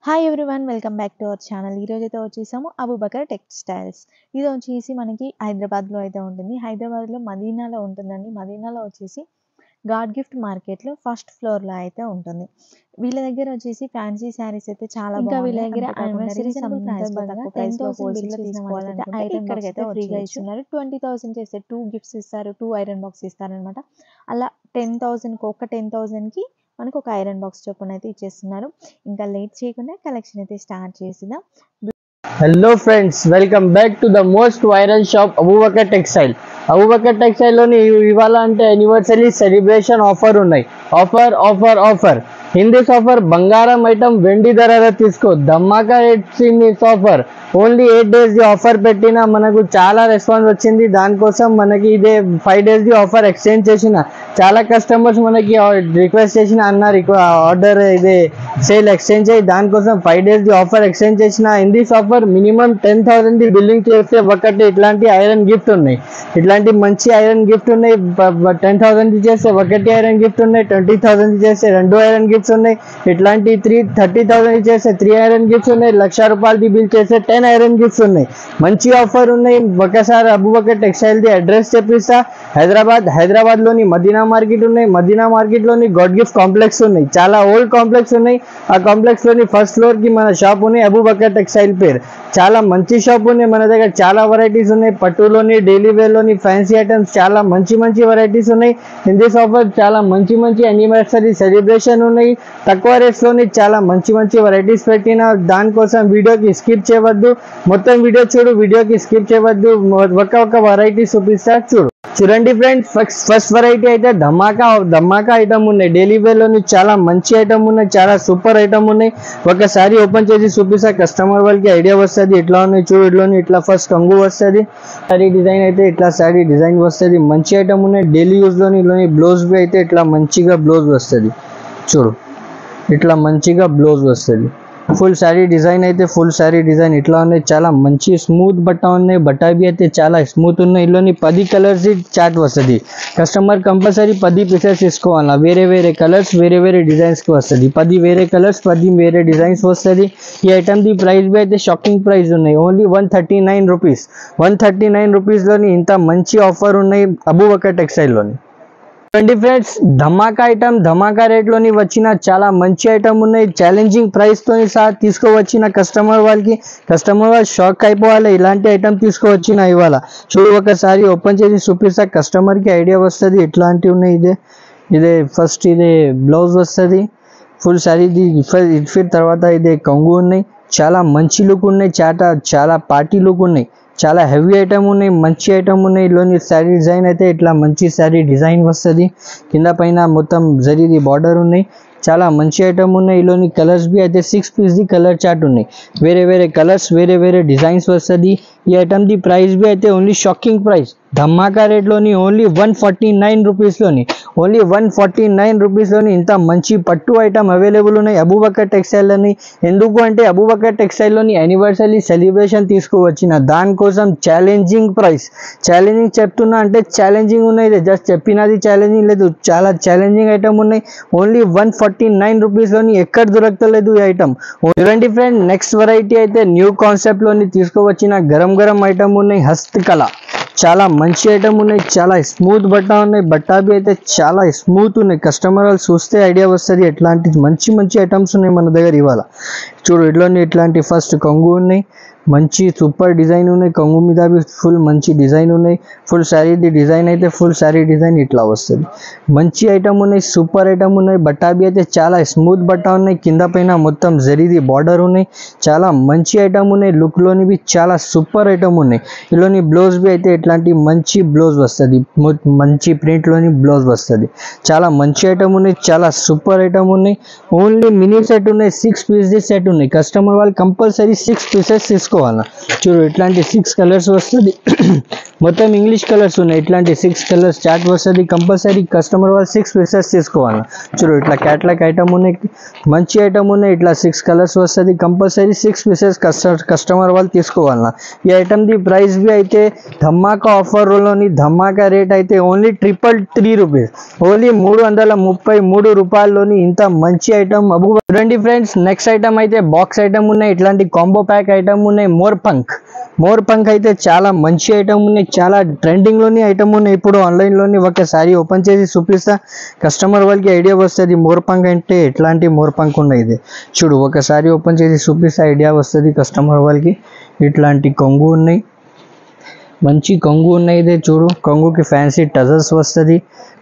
Hi everyone welcome back to our channel. ఈరోజు అయితే వచ్చేసాము అబూబకర్ టెక్స్టైల్స్. ఇది వచ్చేసి మనకి హైదరాబాద్లో అయితే ఉంటుంది. హైదరాబాద్లో మదీనాలో ఉంటుందండి. మదీనాలో వచ్చేసి గాడ్ గిఫ్ట్ మార్కెట్లో ఫస్ట్ ఫ్లోర్లో అయితే ఉంటుంది. వీళ్ళ దగ్గర వచ్చేసి ఫ్యాన్సీ శారీస్ అయితే చాలా ఇంకా వీళ్ళ దగ్గర యానివర్సరీ సందర్భంగా 10,000 తీసుకోవాలనుకుంటే ఇక్కడికైతే ఫ్రీగా ఇస్తున్నారు. 20,000 చేస్తే 2 గిఫ్ట్స్ ఇస్తారు, 2 ఐరన్ బాక్స్ ఇస్తారనమాట. అలా 10,000కి ఒక 10,000కి మనకు ఒక ఐరన్ బాక్స్ చొప్పున అయితే ఇచ్చేస్తున్నారు. ఇంకా లేట్ చేయకుండా కలెక్షన్ అయితే స్టార్ట్ చేసిద్దాం. Hello friends, welcome back to the most viral shop Abubakar textile. Abubakar టెక్స్టైల్లోని ఇవాళ అంటే యానివర్సరీ సెలబ్రేషన్ ఆఫర్ ఉన్నాయి. ఆఫర్ ఇన్ దిస్ ఆఫర్ బంగారం ఐటమ్ వెండి ధరలో తీసుకో. ధమాకా rates in this offer. Only 8 days offer పెట్టినా మనకు చాలా రెస్పాన్స్ వచ్చింది. దానికోసం మనకి ఇదే 5 days ఆఫర్ ఎక్స్చేంజ్ చేసిన చాలా కస్టమర్స్ మనకి రిక్వెస్ట్ చేసిన అన్న ఆర్డర్ ఇదే సేల్ ఎక్స్చేంజ్ అయ్యి దానికోసం 5 days ఆఫర్ ఎక్స్చేంజ్ చేసిన. In this offer minimum 10,000 billing చేస్తే ఒకటి ఇట్లాంటి ఐరన్ గిఫ్ట్ ఉన్నాయి. ఇట్లాంటి మంచి ఐరన్ గిఫ్ట్ ఉన్నాయి. 10,000 చేస్తే ఒకటి ఐరన్ గిఫ్ట్ ఉన్నాయి. 20,000 చేస్తే 2 ఐరన్ గిఫ్ట్స్ ఉన్నాయి. ఇట్లాంటి 30,000 చేస్తే 3 ఐరన్ గిఫ్ట్స్ ఉన్నాయి. 1,00,000 రూపాయలది బిల్ చేస్తే 10 ఐరన్ గిఫ్ట్స్ ఉన్నాయి. మంచి ఆఫర్ ఉన్నాయి. ఒకసారి అబూబకర్ టెక్స్టైల్ ది అడ్రస్ చెప్పిస్తా. హైదరాబాద్ లోని మదీనా మార్కెట్ ఉన్నాయి. మదీనా మార్కెట్ లోని గాడ్ గిఫ్ట్ కాంప్లెక్స్ ఉన్నాయి. చాలా ఓల్డ్ కాంప్లెక్స్ ఉన్నాయి. ఆ కాంప్లెక్స్ లోని ఫస్ట్ ఫ్లోర్ కి మన షాప్ ఉన్నాయి. అబూబకర్ టెక్స్టైల్ పేరు. చాలా మంచి షాప్ ఉన్నాయి. మన దగ్గర చాలా వెరైటీస్ ఉన్నాయి. పట్టులోని డైలీ వేర్ లోని ఫ్యాన్సీ ఐటమ్స్ చాలా మంచి వెరైటీస్ ఉన్నాయి. ఇన్ దిస్ ఆఫర్ చాలా మంచి యానివర్సరీ సెలబ్రేషన్ ఉన్నాయి. తక్కువ రేట్స్ లోని చాలా మంచి వెరైటీస్ పెట్టిన. దానికోసం వీడియోకి స్కిప్ చేయవద్దు. మొత్తం వీడియో చూడు. వీడియోకి స్కిప్ చేయవద్దు. ఒక వెరైటీ చూపిస్తా చూడండి ఫ్రెండ్స్. ఫస్ట్ వెరైటీ అయితే ధమాకా ఐటమ్ ఉన్నాయి. డైలీ వేర్ లోని చాలా మంచి ఐటమ్ ఉన్నాయి. చాలా సూపర్ ఐటమ్ ఉన్నాయి. ఒకసారి ఓపెన్ చేసి చూపిస్తా. కస్టమర్ వాళ్ళకి ఐడియా వస్తుంది ఎట్లా ఉన్నాయి చూడు. ఇట్లోని ఇట్లా ఫస్ట్ కంగు వస్తుంది. సారీ డిజైన్ అయితే ఇట్లా సారీ డిజైన్ వస్తుంది. మంచి ఐటమ్ ఉన్నాయి. డైలీ యూజ్ లోని బ్లౌజ్ బి అయితే ఇట్లా మంచిగా బ్లౌజ్ వస్తుంది. చూడు ఇట్లా మంచిగా బ్లౌజ్ వస్తుంది. ఫుల్ శారీ డిజైన్ అయితే ఫుల్ శారీ డిజైన్ ఇట్లా ఉన్నాయి. చాలా మంచి స్మూత్ బట్ట ఉన్నాయి. బట్ట బి అయితే చాలా స్మూత్ ఉన్నాయి. ఇందులోని 10 కలర్స్ చాట్ వస్తుంది. కస్టమర్ కంపల్సరీ 10 పీసెస్ తీసుకోవాలా. వేరే కలర్స్ వేరే డిజైన్స్ కి వస్తుంది. 10 వేరే కలర్స్ 10 వేరే డిజైన్స్ వస్తుంది. ఈ ఐటమ్ ది ప్రైస్ బి అయితే షాకింగ్ ప్రైస్ ఉన్నాయి. Only 139 rupees. 139 రూపీస్ లోని ఇంత మంచి ఆఫర్ ఉన్నాయి అబూబకర్ టెక్స్టైల్ లోని. ఫ్రెండ్స్, ధమాకా రేట్ లోని వచ్చిన చాలా మంచి ఐటమ్ ఉన్నాయి. ఛాలెంజింగ్ ప్రైస్ తోని సహా తీసుకువచ్చిన కస్టమర్ వాళ్ళు షాక్ అయిపోవాలి. ఇలాంటి ఐటమ్ తీసుకువచ్చిన ఇవాళ చూడు. ఒకసారి ఓపెన్ చేసి చూపిస్తా. కస్టమర్ కి ఐడియా వస్తుంది ఎట్లాంటివి ఉన్నాయి. ఇదే ఫస్ట్ ఇదే బ్లౌజ్ వస్తుంది. ఫుల్ శారీ ఫిట్ తర్వాత ఇదే కొంగు ఉన్నాయి. చాలా మంచి లుక్ ఉన్నాయి. చాలా పార్టీ లుక్ ఉన్నాయి. చాలా హెవీ ఐటమ్ ఉన్నాయి. మంచి ఐటమ్ ఉన్నాయి. ఇలోని శారీ డిజైన్ అయితే ఇట్లా మంచి శారీ డిజైన్ వస్తుంది. కింద పైన మొత్తం జరీది బార్డర్ ఉన్నాయి. చాలా మంచి ఐటమ్ ఉన్నాయి. ఇలోని కలర్స్ బి అయితే 6 పీస్ ది కలర్ చార్ట్ ఉన్నాయి. వేరే కలర్స్ వేరే డిజైన్స్ వస్తుంది. ఈ ఐటమ్ ది ప్రైస్ బి అయితే ఓన్లీ షాకింగ్ ప్రైస్ ధమాకా రేట్ లోని ఓన్లీ 149 రూపీస్ లోని. ఓన్లీ 149 రూపీస్ లోని ఇంత మంచి పట్టు ఐటమ్ అవైలబుల్ ఉన్నాయి అబూబకర్ టెక్స్టైల్ అని. ఎందుకు అంటే అబూబకర్ టెక్స్టైల్ లోని యానివర్సరీ సెలబ్రేషన్ తీసుకువచ్చిన దానికోసం ఛాలెంజింగ్ ప్రైస్. ఛాలెంజింగ్ చెప్తున్నా అంటే ఛాలెంజింగ్ ఉన్నాయి. జస్ట్ చెప్పినది ఛాలెంజింగ్ లేదు. చాలా ఛాలెంజింగ్ ఐటమ్ ఉన్నాయి. ఓన్లీ 149 రూపీస్ లోని ఎక్కడ దొరకలేదు ఈ ఐటమ్. చూడండి ఫ్రెండ్, నెక్స్ట్ వెరైటీ అయితే న్యూ కాన్సెప్ట్ లోని తీసుకువచ్చిన గరం ఐటమ్ ఉన్నాయి. హస్తకళ చాలా మంచి ఐటమ్ ఉన్నాయి. చాలా స్మూత్ బట్ట ఉన్నాయి. బట్ట బి అయితే చాలా స్మూత్ ఉన్నాయి. కస్టమర్ వాళ్ళు చూస్తే ఐడియా వస్తుంది ఎట్లాంటి మంచి ఐటమ్స్ ఉన్నాయి మన దగ్గర ఇవాళ. చూడు ఇట్లోని ఇట్లాంటి ఫస్ట్ కొంగు ఉన్నాయి. మంచి సూపర్ డిజైన్ ఉన్నాయి. కొంగు మీద బి ఫుల్ మంచి డిజైన్ ఉన్నాయి. ఫుల్ శారీ డిజైన్ అయితే ఫుల్ శారీ డిజైన్ ఇట్లా వస్తుంది. మంచి ఐటమ్ ఉన్నాయి. సూపర్ ఐటమ్ ఉన్నాయి. బట్ట బి అయితే చాలా స్మూత్ బట్ట ఉన్నాయి. కింద పైన మొత్తం జరీది బార్డర్ ఉన్నాయి. చాలా మంచి ఐటమ్ ఉన్నాయి. లుక్ లోని బి చాలా సూపర్ ఐటమ్ ఉన్నాయి. ఇలోని బ్లౌజ్ బి అయితే ఇట్లాంటి మంచి బ్లౌజ్ వస్తుంది. మంచి ప్రింట్ లోని బ్లౌజ్ వస్తుంది. చాలా మంచి ఐటమ్ ఉన్నాయి. చాలా సూపర్ ఐటమ్ ఉన్నాయి. ఓన్లీ మినీ సెట్ ఉన్నాయి. 6 పీస్ ది సెట్ ఉన్నాయి. కస్టమర్ వాళ్ళు కంపల్సరీ 6 పీసెస్ తీసుకోవాలి. తీసుకోవాలా. చూడు ఇట్లాంటి 6 కలర్స్ వస్తుంది. మొత్తం ఇంగ్లీష్ కలర్స్ ఉన్నాయి. ఇట్లాంటి 6 కలర్స్ చార్ట్ వస్తుంది. కంపల్సరీ కస్టమర్ వాళ్ళు 6 పీసెస్ తీసుకోవాలి. చూడు ఇట్లా క్యాట్లాగ్ ఐటమ్ ఉన్నాయి, మంచి ఐటమ్ ఉన్నాయి. ఇట్లా 6 కలర్స్ వస్తుంది. కంపల్సరీ 6 పీసెస్ కస్టమర్ వాళ్ళు తీసుకోవాలన్నా. ఈ ఐటమ్ది ప్రైస్ బి అయితే ధమాకా ఆఫర్లోని ధమాకా రేట్ అయితే ఓన్లీ 333 రూపీస్, ఓన్లీ 333 రూపాయల్లోని ఇంత మంచి ఐటమ్ అబూ. చూడండి ఫ్రెండ్స్, నెక్స్ట్ ఐటమ్ అయితే బాక్స్ ఐటమ్ ఉన్నాయి. ఇట్లాంటి కాంబో ప్యాక్ ఐటమ్ ఉన్నాయి. మోర్ పంక్ అయితే చాలా మంచి ఐటమ్ ఉన్నాయి, చాలా ట్రెండింగ్లోని ఐటమ్ ఉన్నాయి. ఇప్పుడు ఆన్లైన్లోని ఒకసారి ఓపెన్ చేసి చూపిస్తా, కస్టమర్ వాళ్ళకి ఐడియా వస్తుంది మోర్ పంక్ అంటే ఎట్లాంటి మోర్ పంక్ ఉన్నాయి. ఇది చూడు ఒకసారి ఓపెన్ చేసి చూపిస్తే ఐడియా వస్తుంది కస్టమర్ వాళ్ళకి. ఇట్లాంటి కొంగు ఉన్నాయి, మంచి కొంగు ఉన్నాయి. ఇదే చూడు కొంగుకి ఫ్యాన్సీ టజల్స్ వస్తుంది.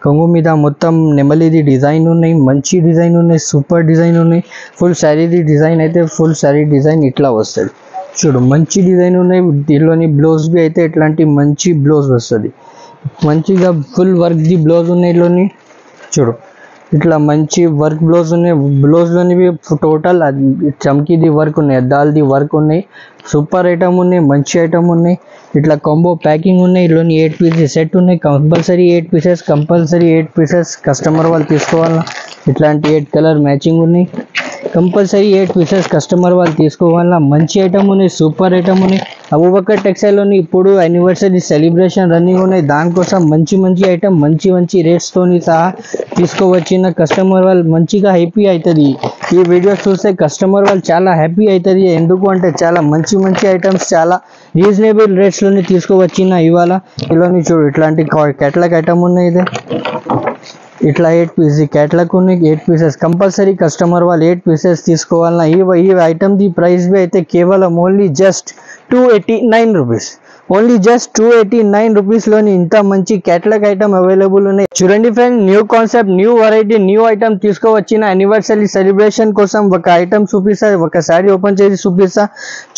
కొంగు మీద మొత్తం నెమలిది డిజైన్ ఉన్నాయి, మంచి డిజైన్ ఉన్నాయి, సూపర్ డిజైన్ ఉన్నాయి. ఫుల్ శారీది డిజైన్ అయితే ఫుల్ శారీ డిజైన్ ఇట్లా వస్తుంది. చూడు మంచి డిజైన్ ఉన్నాయి. దీనిలోని బ్లౌజ్ బి అయితే ఇట్లాంటి మంచి బ్లౌజ్ వస్తుంది, మంచిగా ఫుల్ వర్క్ ది బ్లౌజ్ ఉన్నాయి. ఇట్లోని చూడు ఇట్లా మంచి వర్క్ బ్లౌజ్ ఉన్నాయి. బ్లౌజ్లోని టోటల్ చమ్కీది వర్క్ ఉన్నాయి, అద్దాలది వర్క్ ఉన్నాయి. సూపర్ ఐటమ్ ఉన్నాయి, మంచి ఐటమ్ ఉన్నాయి. ఇట్లా కాంబో ప్యాకింగ్ ఉన్నాయి. ఇట్లోని 8 పీసెస్ సెట్ ఉన్నాయి. కంపల్సరీ 8 పీసెస్ కస్టమర్ వాళ్ళు తీసుకోవాలా. ఇట్లాంటి 8 కలర్ మ్యాచింగ్ ఉన్నాయి. కంపల్సరీ 8 పీసెస్ కస్టమర్ వాళ్ళు తీసుకోవాలా. మంచి ఐటమ్ ఉన్నాయి, సూపర్ ఐటమ్ ఉన్నాయి. అబూబకర్ టెక్స్టైల్లోని ఇప్పుడు యానివర్సరీ సెలబ్రేషన్ రన్నింగ్ ఉన్నాయి. దానికోసం మంచి ఐటమ్ మంచి రేట్స్తోని సహా తీసుకోవచ్చిన కస్టమర్ వాళ్ళు మంచిగా హ్యాపీ అవుతుంది. ఈ వీడియో చూస్తే కస్టమర్ వాళ్ళు చాలా హ్యాపీ అవుతుంది. ఎందుకు అంటే చాలా మంచి ఐటమ్స్ చాలా రీజనబుల్ రేట్స్లోని తీసుకోవచ్చిన ఇవాళ. ఇలాని చూడు ఇట్లాంటి క్యాటలాగ్ ఐటమ్ ఉన్నాయి. ఇదే ఇట్లా 8 పీస్ క్యాటలాగ్ ఉన్నాయి. 8 పీసెస్ కంపల్సరీ కస్టమర్ వాళ్ళు 8 పీసెస్ తీసుకోవాలన్నా. ఈ ఐటమ్ ది ప్రైస్ బి అయితే కేవలం only just 289 rupees, only just 289 రూపీస్లోని ఇంత మంచి క్యాటలాగ్ ఐటమ్ అవైలబుల్ ఉన్నాయి. చూడండి friend, new concept, new variety, new item తీసుకోవచ్చిన యానివర్సరీ సెలబ్రేషన్ కోసం ఒక ఐటమ్ చూపిస్తా, ఒకసారి ఓపెన్ చేసి చూపిస్తా.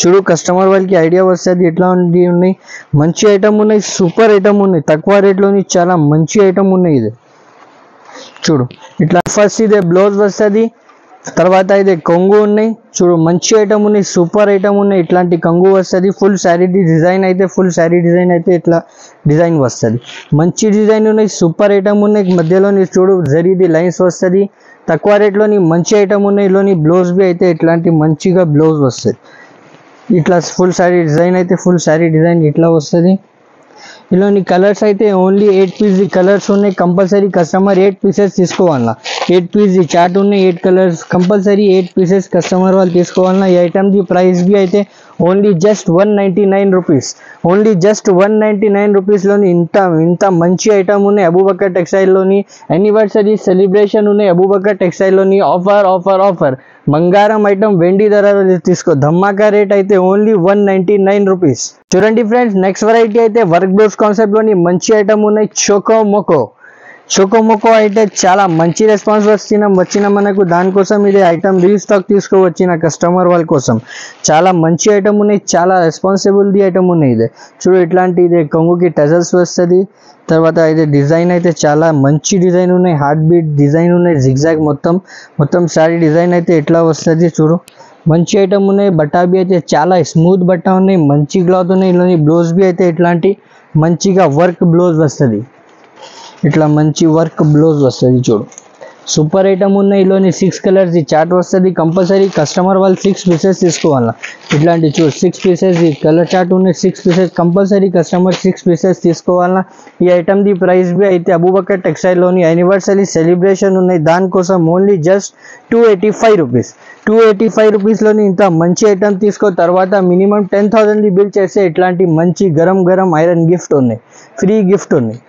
చూడు కస్టమర్ వాళ్ళకి ఐడియా వస్తుంది ఎట్లా ఉన్నాయి. మంచి ఐటమ్ ఉన్నాయి, సూపర్ ఐటమ్ ఉన్నాయి, తక్కువ రేట్లోని చాలా మంచి ఐటమ్ ఉన్నాయి. ఇది చూడు ఇట్లా ఫస్ట్ ఇదే బ్లౌజ్ వస్తుంది, తర్వాత ఇదే కొంగు ఉన్నాయి. చూడు మంచి ఐటమ్ ఉన్నాయి, సూపర్ ఐటమ్ ఉన్నాయి. ఇట్లాంటి కొంగు వస్తుంది. ఫుల్ శారీ డిజైన్ అయితే ఇట్లా డిజైన్ వస్తుంది. మంచి డిజైన్ ఉన్నాయి, సూపర్ ఐటమ్ ఉన్నాయి. మధ్యలోని చూడు జరీది లైన్స్ వస్తుంది. తక్కువ రేట్లోని మంచి ఐటమ్ ఉన్నాయి. ఇలోని బ్లౌజ్ బి అయితే ఇట్లాంటి మంచిగా బ్లౌజ్ వస్తుంది. ఇట్లా ఫుల్ శారీ డిజైన్ అయితే ఫుల్ శారీ డిజైన్ ఇట్లా వస్తుంది. ఇలాంటి కలర్స్ అయితే ఓన్లీ 8 పీస్ కలర్స్ ఉన్నాయి. కంపల్సరీ కస్టమర్ 8 పీసెస్ తీసుకోవాలన్నా. 8 పీస్ చార్ట్ ఉన్నాయి, 8 కలర్స్ కంపల్సరీ 8 పీసెస్ కస్టమర్ వాళ్ళు తీసుకోవాలన్నా. ఈ ఐటమ్ ది ప్రైస్ బి అయితే only just 199 rupees, only just 199 రూపీస్లోని ఇంత మంచి ఐటమ్ ఉన్నాయి. అబూబకర్ టెక్స్టైల్లోని యానివర్సరీ సెలబ్రేషన్ ఉన్నాయి. అబూబకర్ టెక్స్టైల్లోని ఆఫర్ బంగారం ఐటమ్ వెండి ధర తీసుకో. ధమాకా రేట్ అయితే ఓన్లీ 199 రూపీస్. చూడండి ఫ్రెండ్స్, నెక్స్ట్ వెరైటీ అయితే వర్క్ బ్లౌజ్ కాన్సెప్ట్లోని మంచి ఐటమ్ ఉన్నాయి. చోకోమోకో అయితే చాలా మంచి రెస్పాన్స్ వచ్చిన మనకు. దానికోసం ఇది ఐటమ్ రీస్టాక్ తీసుకోవచ్చిన కస్టమర్ వాళ్ళ కోసం. చాలా మంచి ఐటమ్ ఉన్నాయి, చాలా రెస్పాన్సిబుల్ది ఐటమ్ ఉన్నాయి. ఇదే చూడు ఇట్లాంటి ఇదే కొంగుకి టజల్స్ వస్తుంది. తర్వాత ఇది డిజైన్ అయితే చాలా మంచి డిజైన్ ఉన్నాయి, హార్ట్ బీట్ డిజైన్ ఉన్నాయి, జిగ్జాగ్ మొత్తం శారీ డిజైన్ అయితే ఎట్లా వస్తుంది. చూడు మంచి ఐటమ్ ఉన్నాయి. బట్టా బి అయితే చాలా స్మూత్ బట్ట ఉన్నాయి, మంచి క్లాత్ ఉన్నాయి. ఇలాంటి బ్లౌజ్ బి అయితే ఇట్లాంటి మంచిగా వర్క్ బ్లౌజ్ వస్తుంది. ఇట్లా మంచి వర్క్ బ్లౌజ్ వస్తుంది. చూడు సూపర్ ఐటమ్ ఉన్నాయి. ఇలోని 6 కలర్స్ చార్ట్ వస్తుంది. కంపల్సరీ కస్టమర్ వాళ్ళు 6 పీసెస్ తీసుకోవాలా. ఇట్లాంటి చూడు 6 పీసెస్ ఈ కలర్ చార్ట్ ఉన్నాయి. 6 పీసెస్ కంపల్సరీ కస్టమర్ 6 పీసెస్ తీసుకోవాలా. ఈ ఐటమ్ ది ప్రైస్ బి అయితే అబూబకర్ టెక్స్టైల్లోని యానివర్సరీ సెలబ్రేషన్ ఉన్నాయి. దానికోసం ఓన్లీ జస్ట్ 285 రూపీస్, 285 రూపీస్లోని ఇంత మంచి ఐటమ్ తీసుకో. తర్వాత మినిమం 10,000 బిల్ చేస్తే ఇట్లాంటి మంచి గరం ఐరన్ గిఫ్ట్ ఉన్నాయి, ఫ్రీ గిఫ్ట్ ఉన్నాయి.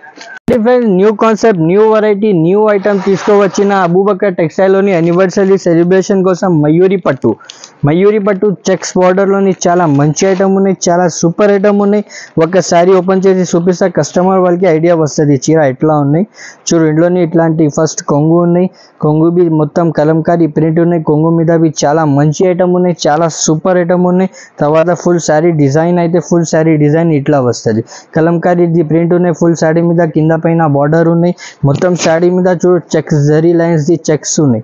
New concept, new variety, new item తీసుకోవచ్చిన అబూబకర్ టెక్స్టైల్లోని యానివర్సరీ సెలబ్రేషన్ కోసం మయూరి పట్టు చెక్స్ బార్డర్లోని చాలా మంచి ఐటమ్ ఉన్నాయి, చాలా సూపర్ ఐటమ్ ఉన్నాయి. ఒకసారి ఓపెన్ చేసి చూపిస్తా, కస్టమర్ వాళ్ళకి ఐడియా వస్తుంది చీర ఎట్లా ఉన్నాయి. చూడు ఇంట్లోని ఇట్లాంటి ఫస్ట్ కొంగు ఉన్నాయి. కొంగు బి మొత్తం కలంకారీ ప్రింట్ ఉన్నాయి. కొంగు మీద బి చాలా మంచి ఐటమ్ ఉన్నాయి, చాలా సూపర్ ఐటమ్ ఉన్నాయి. తర్వాత ఫుల్ శారీ డిజైన్ అయితే ఫుల్ శారీ డిజైన్ ఇట్లా వస్తుంది. కలంకారీ ప్రింట్ ఉన్నాయి. ఫుల్ శారీ మీద కింద పైన బార్డర్ ఉన్నాయి మొత్తం శారీ మీద చూడు checks zari lines the checks ఉన్నాయి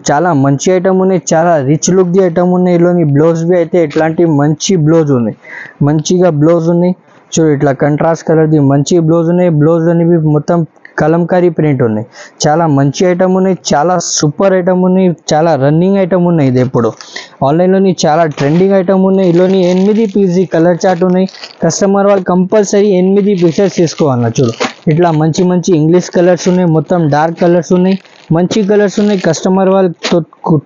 చాలా మంచి ఐటమ్ ఉన్నాయి చాలా రిచ్ లుక్ ది ఐటమ్ ఉన్నాయి ఇలోని బ్లౌజ్ బి అయితే ఇట్లాంటి మంచి బ్లౌజ్ ఉన్నాయి మంచిగా బ్లౌజ్ ఉన్నాయి చూడు ఇట్లా కంట్రాస్ట్ కలర్ ది మంచి బ్లౌజ్ ఉన్నాయి బ్లౌజ్ అనేవి మొత్తం కలంకారీ ప్రింట్ ఉన్నాయి చాలా మంచి ఐటమ్ ఉన్నాయి చాలా సూపర్ ఐటమ్ ఉన్నాయి చాలా రన్నింగ్ ఐటమ్ ఉన్నాయి ఇది ఇప్పుడు ఆన్లైన్లోని చాలా ట్రెండింగ్ ఐటమ్ ఉన్నాయి ఇలోని 8 పీస్ కలర్ చార్ట్ ఉన్నాయి కస్టమర్ వాళ్ళు కంపల్సరీ 8 పీసెస్ తీసుకోవాలన్న చూడు ఇట్లా మంచి మంచి ఇంగ్లీష్ కలర్స్ ఉన్నాయి మొత్తం డార్క్ కలర్స్ ఉన్నాయి మంచి కలర్స్ ఉన్నాయి కస్టమర్ వాళ్ళు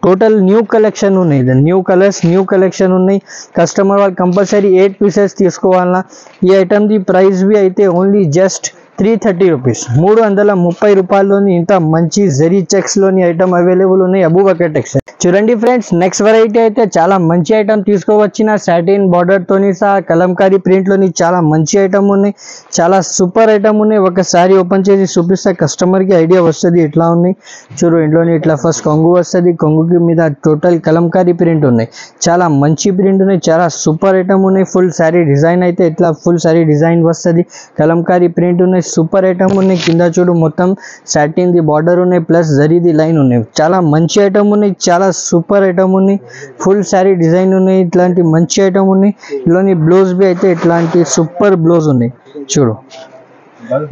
టోటల్ న్యూ కలెక్షన్ ఉన్నాయి ఇది న్యూ కలర్స్ న్యూ కలెక్షన్ ఉన్నాయి కస్టమర్ వాళ్ళు కంపల్సరీ 8 పీసెస్ తీసుకోవాలన్న ఈ ఐటమ్ ది ప్రైస్ బి అయితే ఓన్లీ జస్ట్ 330 రూపీస్ 330 రూపాయల్లోని ఇంత మంచి జరీ చెక్స్ లోని ఐటమ్ అవైలబుల్ ఉన్నాయి అబూబకర్ టెక్స్టైల్ చూడండి ఫ్రెండ్స్ నెక్స్ట్ వెరైటీ అయితే చాలా మంచి ఐటమ్ తీసుకోవచ్చిన సాటిన్ బార్డర్ తోని సహా కలంకారీ ప్రింట్ లోని చాలా మంచి ఐటమ్ ఉన్నాయి చాలా సూపర్ ఐటమ్ ఉన్నాయి ఒకసారి ఓపెన్ చేసి చూపిస్తే కస్టమర్ కి ఐడియా వస్తుంది ఇట్లా ఉన్నాయి చూడు ఇంట్లోని ఇట్లా ఫస్ట్ కొంగు వస్తుంది కొంగుకి మీద టోటల్ కలంకారీ ప్రింట్ ఉన్నాయి చాలా మంచి ప్రింట్ ఉన్నాయి చాలా సూపర్ ఐటమ్ ఉన్నాయి ఫుల్ సారీ డిజైన్ అయితే ఇట్లా ఫుల్ సారీ డిజైన్ వస్తుంది కలంకారీ ప్రింట్ ఉన్నాయి సూపర్ ఐటమ్ ఉన్నాయి కింద చూడు మొత్తం సాటిన్ ది బార్డర్ ఉన్నాయి ప్లస్ జరీ ది లైన్ ఉన్నాయి చాలా మంచి ఐటమ్ ఉన్నాయి చాలా సూపర్ ఐటమ్ ఉన్నాయి ఫుల్ సారీ డిజైన్ ఉన్నాయి ఇట్లాంటి మంచి ఐటమ్ ఉన్నాయి ఇలోని బ్లౌజ్ బి అయితే ఇట్లాంటి సూపర్ బ్లౌజ్ ఉన్నాయి చూడు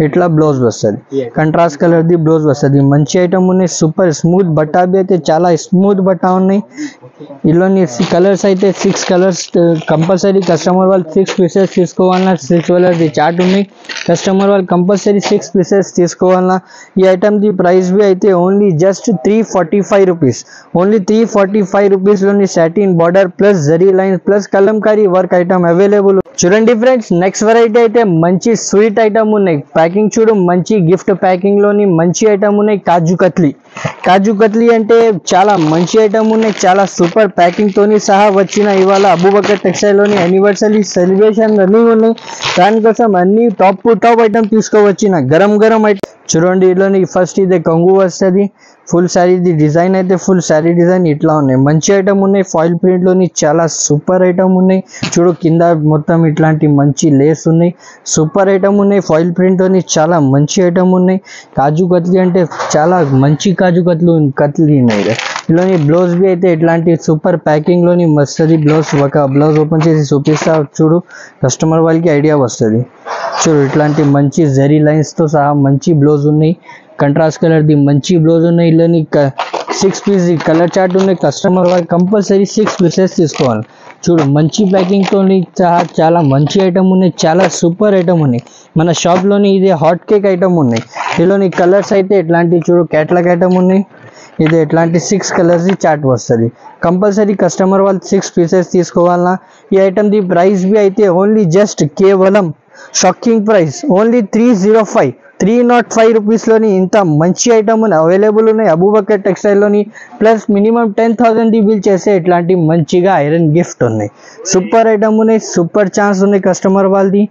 ఇట్లా బ్లౌజ్ వస్తుంది కంట్రాస్ట్ కలర్ ది బ్లౌజ్ వస్తుంది మంచి ఐటమ్ ఉన్నాయి సూపర్ స్మూత్ బట్టా బి అయితే చాలా స్మూత్ బట్టా ఉన్నాయి ఇలోని కలర్స్ అయితే 6 కలర్స్ కంపల్సరీ కస్టమర్ వాళ్ళు 6 పీసెస్ తీసుకోవాలన్నా 6 కలర్స్ ది చార్ట్ ఉన్నాయి కస్టమర్ వాళ్ళు కంపల్సరీ 6 పీసెస్ తీసుకోవాలన్నా ఈ ఐటమ్ ది ప్రైస్ బి అయితే only just 345 rupees only 345 rupees లోని సాటిన్ బార్డర్ ప్లస్ జరీ lines plus kalamkari work item available చూడండి ఫ్రెండ్స్ నెక్స్ట్ వెరైటీ అయితే మంచి స్వీట్ ఐటమ్ ఉన్నాయి ప్యాకింగ్ చూడు మంచి గిఫ్ట్ ప్యాకింగ్ లోని మంచి ఐటమ్ ఉన్నాయి కాజు కత్లీ అంటే చాలా మంచి ఐటమ్ ఉన్నాయి చాలా సూపర్ ప్యాకింగ్ తోని సహా వచ్చిన ఇవాళ అబూబకర్ టెక్స్టైల్ లోని యానివర్సరీ సెలబ్రేషన్ రన్నింగ్ ఉన్నాయి దానికోసం అన్ని టాప్ ఐటమ్ తీసుకోవచ్చిన గరం ఐటమ్ చూడండి ఇలోని ఫస్ట్ ఇదే కొంగు వస్తుంది ఫుల్ సారీ ది డిజైన్ అయితే ఫుల్ సారీ డిజైన్ ఇట్లా ఉన్నాయి మంచి ఐటమ్ ఉన్నాయి ఫాయిల్ ప్రింట్ లోని చాలా సూపర్ ఐటమ్ ఉన్నాయి చూడు కింద మొత్తం ఇట్లాంటి మంచి లేస్ ఉన్నాయి సూపర్ ఐటమ్ ఉన్నాయి ఫాయిల్ ప్రింట్ లోని చాలా మంచి ఐటమ్ ఉన్నాయి కాజు కత్లీ అంటే చాలా మంచి కాజు కత్లీ ఉన్నాయి ఇలోని బ్లౌజ్ బి అయితే ఇట్లాంటి సూపర్ ప్యాకింగ్ లోని వస్తుంది బ్లౌజ్ ఓపెన్ చేసి చూపిస్తా చూడు కస్టమర్ వాళ్ళకి ఐడియా వస్తుంది చూడు ఇట్లాంటి మంచి జరీ లైన్స్ తో సహా మంచి బ్లౌజ్ ఉన్నాయి కంట్రాస్ట్ కలర్ ది మంచి బ్లౌజ్ ఉన్నాయి ఇలోని 6 పీస్ కలర్ చార్ట్ ఉన్నాయి కస్టమర్ వాళ్ళు కంపల్సరీ 6 పీసెస్ తీసుకోవాలి చూడు మంచి ప్యాకింగ్ తోని సహా చాలా మంచి ఐటమ్ ఉన్నాయి చాలా సూపర్ ఐటమ్ ఉన్నాయి మన షాప్ లోని ఇది హాట్ కేక్ ఐటమ్ ఉన్నాయి ఇలోని కలర్స్ అయితే ఇట్లాంటి చూడు క్యాటలాగ్ ఐటమ్ ఉన్నాయి ఇది ఇట్లాంటి 6 కలర్స్ చార్ట్ వస్తుంది కంపల్సరీ కస్టమర్ వాళ్ళు 6 పీసెస్ తీసుకోవాలన్నా ఈ ఐటమ్ ది ప్రైస్ బి అయితే ఓన్లీ జస్ట్ కేవలం షాకింగ్ ప్రైస్ ఓన్లీ 305 రూపీస్ లోని ఇంత మంచి ఐటమ్ అవైలబుల్ ఉన్నాయి అబూబకర్ టెక్స్టైల్ లోని ప్లస్ మినిమం 10,000 ది బిల్ చేసే ఇట్లాంటి మంచిగా ఐరన్ గిఫ్ట్ ఉన్నాయి సూపర్ ఐటమ్ ఉన్నాయి సూపర్ ఛాన్స్ ఉన్నాయి కస్టమర్ వాళ్ళది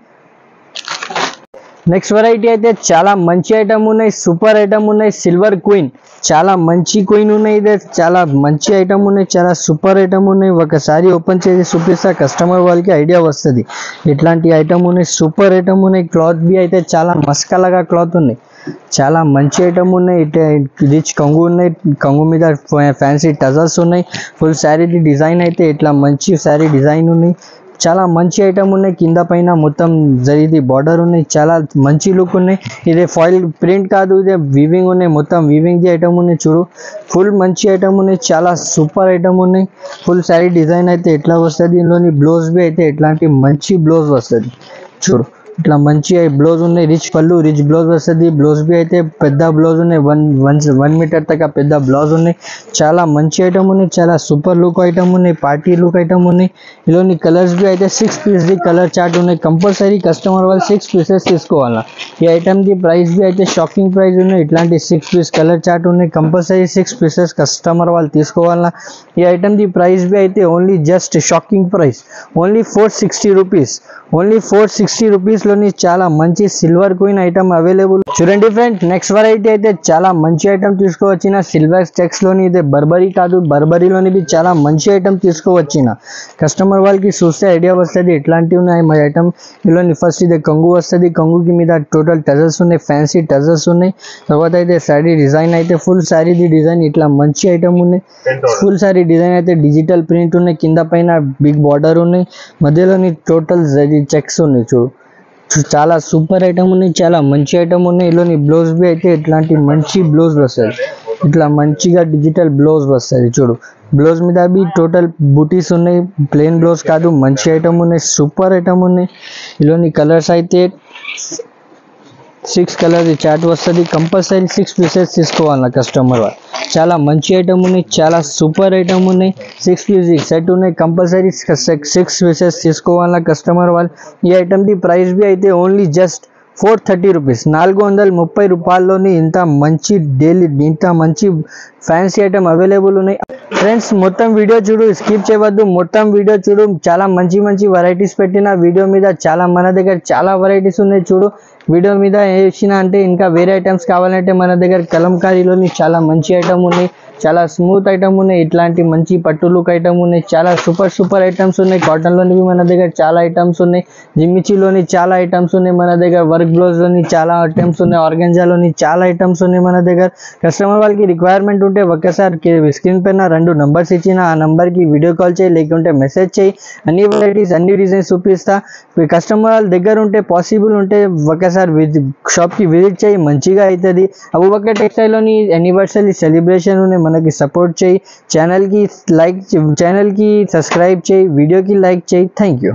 నెక్స్ట్ వెరైటీ అయితే చాలా మంచి ఐటమ్ ఉన్నాయి సూపర్ ఐటమ్ ఉన్నాయి సిల్వర్ క్వీన్ చాలా మంచి క్వీన్ ఉన్నాయి ఇదే చాలా మంచి ఐటమ్ ఉన్నాయి చాలా సూపర్ ఐటమ్ ఉన్నాయి ఒకసారి ఓపెన్ చేసి చూపిస్తా కస్టమర్ వాళ్ళకి ఐడియా వస్తుంది ఇట్లాంటి ఐటమ్ ఉన్నాయి సూపర్ ఐటమ్ ఉన్నాయి క్లాత్ బి అయితే చాలా మస్కలాగా క్లాత్ ఉన్నాయి చాలా మంచి ఐటమ్ ఉన్నాయి రిచ్ కొంగు ఉన్నాయి కొంగు మీద ఫ్యాన్సీ టజల్స్ ఉన్నాయి ఫుల్ శారీ డిజైన్ అయితే ఇట్లా మంచి శారీ డిజైన్ ఉన్నాయి చాలా మంచి ఐటమ్ ఉన్నాయి కింద పైన మొత్తం జరిది బార్డర్ ఉన్నాయి చాలా మంచి లుక్ ఉన్నాయి ఇదే ఫాయిల్ ప్రింట్ కాదు ఇదే వీవింగ్ ఉన్నాయి మొత్తం వీవింగ్ ది ఐటమ్ ఉన్నాయి చూడు ఫుల్ మంచి ఐటమ్ ఉన్నాయి చాలా సూపర్ ఐటమ్ ఉన్నాయి ఫుల్ శారీ డిజైన్ అయితే ఎట్లా వస్తుంది దీనిలోని బ్లౌజ్ బి అయితే ఇట్లాంటి మంచి బ్లౌజ్ వస్తుంది చూడు ఇట్లా మంచి బ్లౌజ్ ఉన్నాయి రిచ్ పళ్ళు రిచ్ బ్లౌజ్ వస్తుంది బ్లౌజ్ బి అయితే పెద్ద బ్లౌజ్ ఉన్నాయి 1 మీటర్ దాకా పెద్ద బ్లౌజ్ ఉన్నాయి చాలా మంచి ఐటమ్ ఉన్నాయి చాలా సూపర్ లుక్ ఐటమ్ ఉన్నాయి పార్టీ లుక్ ఐటమ్ ఉన్నాయి ఇలోని కలర్స్ బి అయితే 6 పీస్ ది కలర్ చార్ట్ ఉన్నాయి కంపల్సరీ కస్టమర్ వాళ్ళు 6 పీసెస్ తీసుకోవాలా ఈ ఐటమ్ ది ప్రైస్ బి అయితే షాకింగ్ ప్రైస్ ఉన్నాయి ఇట్లాంటి 6 పీస్ కలర్ చార్ట్ ఉన్నాయి కంపల్సరీ 6 పీసెస్ కస్టమర్ వాళ్ళు తీసుకోవాలా ఈ ఐటమ్ ది ప్రైస్ బి అయితే only just shocking price only 460 rupees only 460 rupees లోని చాలా మంచి సిల్వర్ క్వీన్ ఐటమ్ అవైలబుల్. చూడండి ఫ్రెండ్స్, నెక్స్ట్ వెరైటీ అయితే చాలా మంచి ఐటమ్ తీసుకోవచ్చిన సిల్వర్ చెక్స్ లోని. ఇదే బర్బరీ కాదు, బర్బరీలోని చాలా మంచి ఐటమ్ తీసుకోవచ్చిన. కస్టమర్ వాళ్ళకి చూస్తే ఐడియా వస్తుంది ఎట్లాంటివి ఉన్నాయి మా ఐటమ్. ఇలాని ఫస్ట్ ఇదే కంగు వస్తుంది, కంగుకి మీద టోటల్ టజల్స్ ఉన్నాయి, ఫ్యాన్సీ టజల్స్ ఉన్నాయి. తర్వాత అయితే శారీ డిజైన్ అయితే ఫుల్ శారీది డిజైన్ ఇట్లా మంచి ఐటమ్ ఉన్నాయి. ఫుల్ శారీ డిజైన్ అయితే డిజిటల్ ప్రింట్ ఉన్నాయి, కింద పైన బిగ్ బార్డర్ ఉన్నాయి, మధ్యలోని టోటల్ చెక్స్ ఉన్నాయి. చూడు చాలా సూపర్ ఐటమ్ ఉన్నాయి, చాలా మంచి ఐటమ్ ఉన్నాయి. ఇలాని బ్లౌజ్ బి అయితే ఇట్లాంటి మంచి బ్లౌజ్ వస్తుంది, ఇట్లా మంచిగా డిజిటల్ బ్లౌజ్ వస్తుంది. చూడు బ్లౌజ్ మీద బి టోటల్ బూటీస్ ఉన్నాయి, ప్లెయిన్ బ్లౌజ్ కాదు, మంచి ఐటమ్ ఉన్నాయి, సూపర్ ఐటమ్ ఉన్నాయి. ఇలాని కలర్స్ అయితే 6 కలర్ చాట్ వస్తుంది, కంపల్సరీ 6 పీసెస్ తీసుకోవాలి కస్టమర్ వాళ్ళు. చాలా మంచి ఐటమ్ ఉన్నాయి, చాలా సూపర్ ఐటమ్ ఉన్నాయి. 6 పీస్ సెట్ ఉన్నాయి, కంపల్సరీ 6 పీసెస్ తీసుకోవాలి కస్టమర్ వాళ్ళు. ఈ ఐటమ్ది ప్రైస్ బి అయితే ఓన్లీ జస్ట్ 430 రూపీస్, 430 రూపాయల్లోని ఇంత మంచి డైలీ ఇంత మంచి ఫ్యాన్సీ ఐటమ్ అవైలబుల్ ఉన్నాయి. ఫ్రెండ్స్ మొత్తం వీడియో చూడు, స్కిప్ చేయవద్దు, మొత్తం వీడియో చూడు. చాలా మంచి మంచి వెరైటీస్ పెట్టిన వీడియో మీద. చాలా మన దగ్గర చాలా వెరైటీస్ ఉన్నాయి. చూడు వీడియో మీద వేసిన అంటే ఇంకా వేరే ఐటమ్స్ కావాలంటే మన దగ్గర కలంకారీలోని చాలా మంచి ఐటమ్ ఉన్నాయి, చాలా స్మూత్ ఐటమ్ ఉన్నాయి, ఇట్లాంటి మంచి పట్టు లుక్ ఐటమ్ ఉన్నాయి, చాలా సూపర్ ఐటమ్స్ ఉన్నాయి. కాటన్లోని మన దగ్గర చాలా ఐటమ్స్ ఉన్నాయి, జిమ్మిచీలోని చాలా ఐటమ్స్ ఉన్నాయి మన దగ్గర, వర్క్ బ్లౌజ్లోని చాలా ఐటమ్స్ ఉన్నాయి, ఆర్గంజాలోని చాలా ఐటమ్స్ ఉన్నాయి మన దగ్గర. కస్టమర్ వాళ్ళకి రిక్వైర్మెంట్ ఉంటే ఒక్కసారి స్క్రీన్ పైన 2 నంబర్స్ ఇచ్చిన ఆ నంబర్కి వీడియో కాల్ చేయి, లేకుంటే మెసేజ్ చేయి. అన్ని వెరైటీస్ అన్ని డిజైన్స్ చూపిస్తా. కస్టమర్ వాళ్ళ దగ్గర ఉంటే పాసిబుల్ ఉంటే ఒక్కసారి షాప్కి విజిట్ చేయి, మంచిగా అవుతుంది. అబూబకర్ టెక్స్టైల్లోని యానివర్సరీ సెలబ్రేషన్ ఉన్నాయి, మనకి సపోర్ట్ చేయి. ఛానల్కి సబ్స్క్రైబ్ చేయి, వీడియోకి లైక్ చేయి. Thank you.